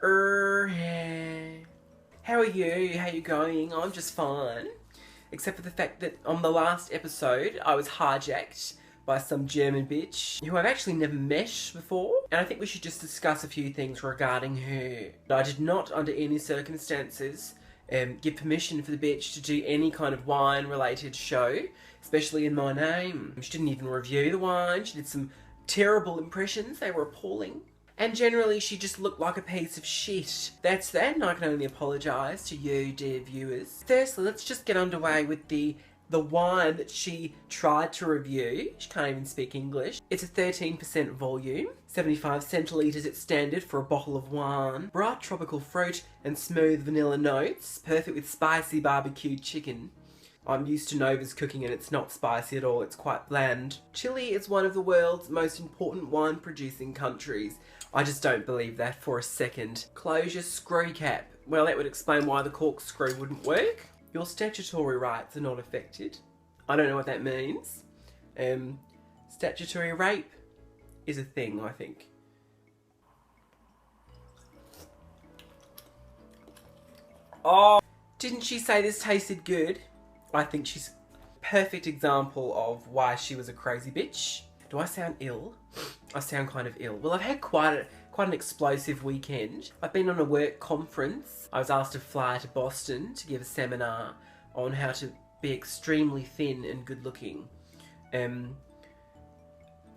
Hey. How are you? How you going? I'm just fine. Except for the fact that on the last episode, I was hijacked by some German bitch who I've actually never met before. And I think we should just discuss a few things regarding her. I did not, under any circumstances, give permission for the bitch to do any kind of wine-related show, especially in my name. She didn't even review the wine. She did some terrible impressions. They were appalling. And generally, she just looked like a piece of shit. That's that, and I can only apologise to you, dear viewers. Firstly, let's just get underway with the wine that she tried to review. She can't even speak English. It's a 13% volume, 75 centilitres at standard for a bottle of wine. Bright tropical fruit and smooth vanilla notes, perfect with spicy barbecued chicken. I'm used to Nova's cooking and it's not spicy at all, it's quite bland. Chile is one of the world's most important wine producing countries. I just don't believe that for a second. Closure screw cap. Well, that would explain why the corkscrew wouldn't work. Your statutory rights are not affected. I don't know what that means. Statutory rape is a thing, I think. Oh, didn't she say this tasted good? I think she's a perfect example of why she was a crazy bitch. Do I sound ill? I sound kind of ill. Well, I've had quite an explosive weekend. I've been on a work conference. I was asked to fly to Boston to give a seminar on how to be extremely thin and good looking. And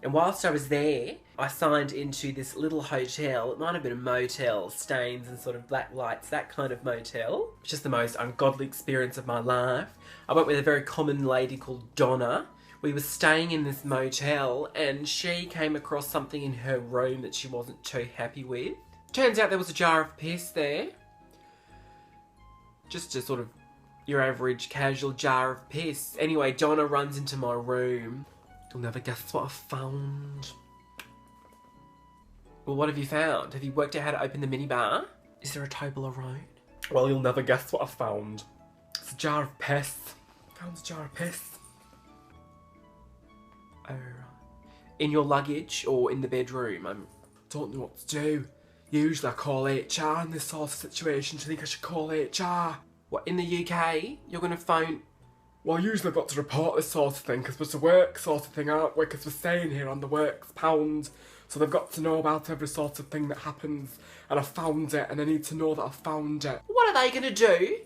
whilst I was there, I signed into this little hotel. It might have been a motel, stains and sort of black lights, that kind of motel. It's just the most ungodly experience of my life. I went with a very common lady called Donna. We were staying in this motel and she came across something in her room that she wasn't too happy with. Turns out there was a jar of piss there. Just a sort of your average casual jar of piss. Anyway, Donna runs into my room. You'll never guess what I found. Well, what have you found? Have you worked out how to open the minibar? Is there a Toblerone? Well, you'll never guess what I found. It's a jar of piss. Found a jar of piss. Oh, right. In your luggage or in the bedroom? I don't know what to do. Usually I call HR in this sort of situation. Do you think I should call HR? What, in the UK? You're going to phone... Well, usually I've got to report this sort of thing because it's a work sort of thing, aren't we? Because we're staying here on the works pound. So they've got to know about every sort of thing that happens. And I found it and I need to know that I found it. What are they going to do?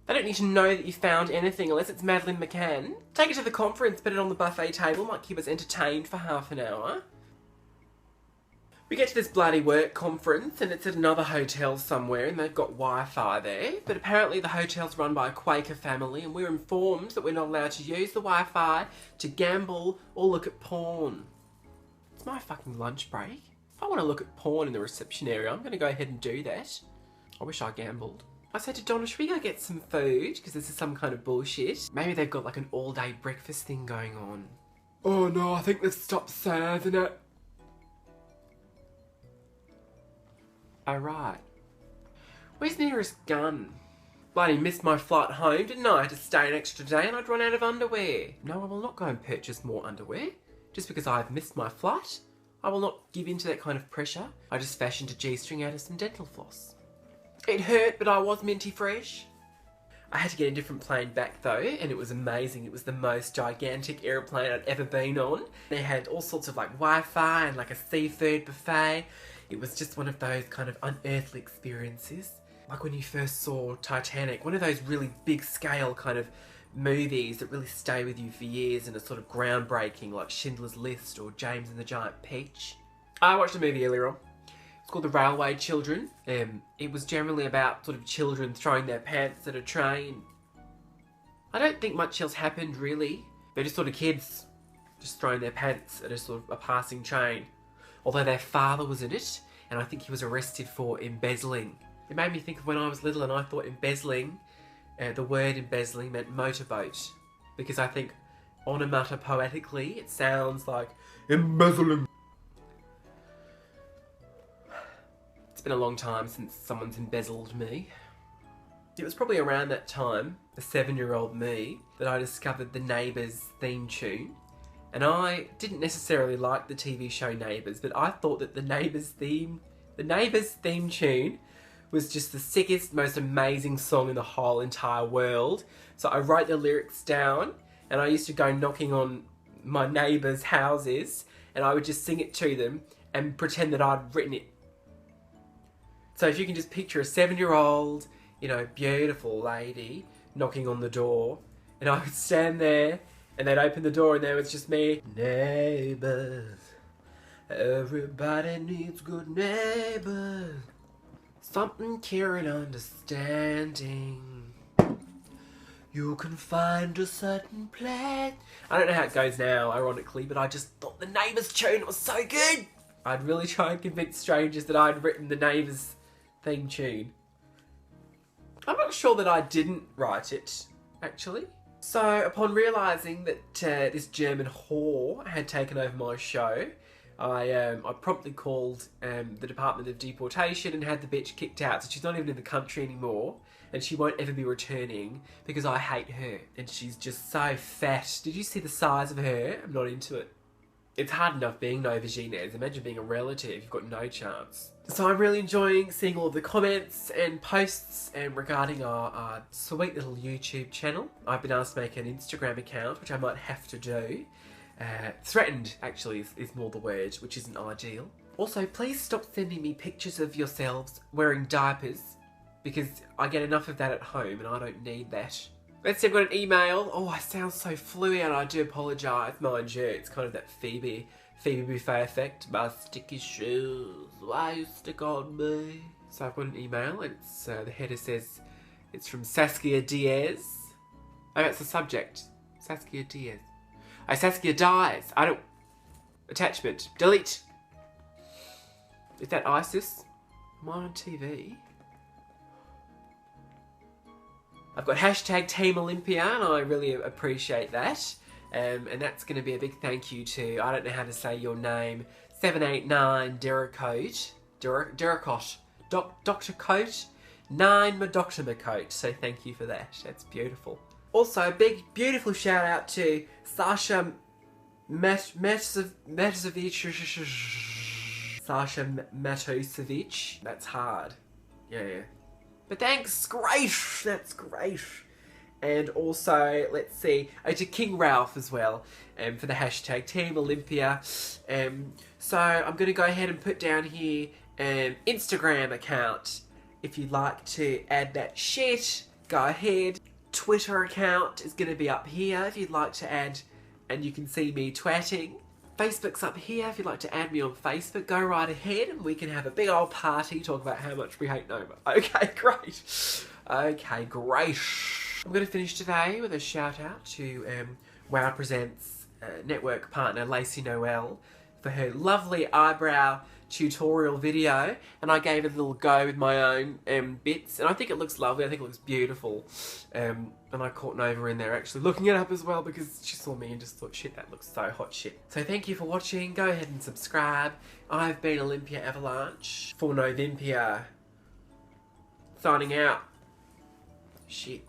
They don't need to know that you found anything unless it's Madeleine McCann. Take it to the conference, put it on the buffet table, might keep us entertained for half an hour. We get to this bloody work conference and it's at another hotel somewhere and they've got Wi-Fi there. But apparently the hotel's run by a Quaker family and we're informed that we're not allowed to use the Wi-Fi to gamble or look at porn. It's my fucking lunch break. If I want to look at porn in the reception area, I'm going to go ahead and do that. I wish I gambled. I said to Donna, should we go get some food? Because this is some kind of bullshit. Maybe they've got like an all-day breakfast thing going on. Oh no, I think they've stopped serving it. Oh right. Where's the nearest gun? Bloody missed my flight home, didn't I? I had to stay an extra day and I'd run out of underwear. No, I will not go and purchase more underwear. Just because I've missed my flight, I will not give in to that kind of pressure. I just fashioned a G-string out of some dental floss. It hurt, but I was minty fresh. I had to get a different plane back though, and it was amazing. It was the most gigantic airplane I'd ever been on. They had all sorts of like Wi-Fi and like a seafood buffet. It was just one of those kind of unearthly experiences. Like when you first saw Titanic, one of those really big scale kind of movies that really stay with you for years and are sort of groundbreaking, like Schindler's List or James and the Giant Peach. I watched a movie earlier on. It's called The Railway Children. It was generally about sort of children throwing their pants at a train. I don't think much else happened really. They're just sort of kids just throwing their pants at a sort of a passing train. Although their father was in it, and I think he was arrested for embezzling. It made me think of when I was little and I thought embezzling, the word embezzling meant motorboat. Because I think onomatopoetically it sounds like embezzling. It's been a long time since someone's embezzled me. It was probably around that time, the 7-year-old me, that I discovered the Neighbours theme tune. And I didn't necessarily like the TV show Neighbours, but I thought that the Neighbours theme tune was just the sickest, most amazing song in the whole entire world. So I wrote the lyrics down, and I used to go knocking on my neighbours' houses, and I would just sing it to them and pretend that I'd written it. So if you can just picture a 7-year-old, you know, beautiful lady knocking on the door, and I would stand there, and they'd open the door, and there was just me. Neighbours, everybody needs good neighbours. Something caring, understanding. You can find a certain place. I don't know how it goes now, ironically, but I just thought the Neighbours tune was so good. I'd really try and convince strangers that I'd written the Neighbours theme tune. I'm not sure that I didn't write it, actually. So, upon realising that this German whore had taken over my show, I promptly called the Department of Deportation and had the bitch kicked out. So she's not even in the country anymore, and she won't ever be returning because I hate her. And she's just so fat. Did you see the size of her? I'm not into it. It's hard enough being Novympia. Imagine being a relative. You've got no chance. So I'm really enjoying seeing all of the comments and posts regarding our sweet little YouTube channel. I've been asked to make an Instagram account, which I might have to do. Threatened, actually, is more the word, which isn't ideal. Also, please stop sending me pictures of yourselves wearing diapers, because I get enough of that at home and I don't need that. Let's see, I've got an email. Oh, I sound so fluey and I do apologise. Mind you, it's kind of that Phoebe Buffet effect. My sticky shoes, why you stick on me? So I've got an email. It's the header says it's from Saskia Diaz. Oh, that's the subject. Saskia Diaz. Oh, Saskia dies. I don't... Attachment. Delete. Is that ISIS? Am I on TV? I've got hashtag Team Olympia, and I really appreciate that. And that's going to be a big thank you to, I don't know how to say your name, 789 Deracote, Dr. Coat, 9 Dr. McCoat. So thank you for that. That's beautiful. Also, a big, beautiful shout out to Sasha Matosevic. That's hard. Yeah. But thanks, great. That's great. And also, let's see, to King Ralph as well, for the hashtag Team Olympia. So I'm going to go ahead and put down here Instagram account. If you'd like to add that shit, go ahead. Twitter account is going to be up here if you'd like to add, and you can see me twatting. Facebook's up here if you'd like to add me on Facebook. Go right ahead and we can have a big old party, talk about how much we hate Nova. Okay, great. Okay, great. I'm going to finish today with a shout out to Wow Presents network partner Lacey Noel for her lovely eyebrow tutorial video, and I gave it a little go with my own bits, and I think it looks lovely. I think it looks beautiful, and I caught Nova in there actually looking it up as well because she saw me and just thought, shit, that looks so hot shit. So thank you for watching. Go ahead and subscribe. I've been Olympia Avalanche for Novympia, signing out. Shit.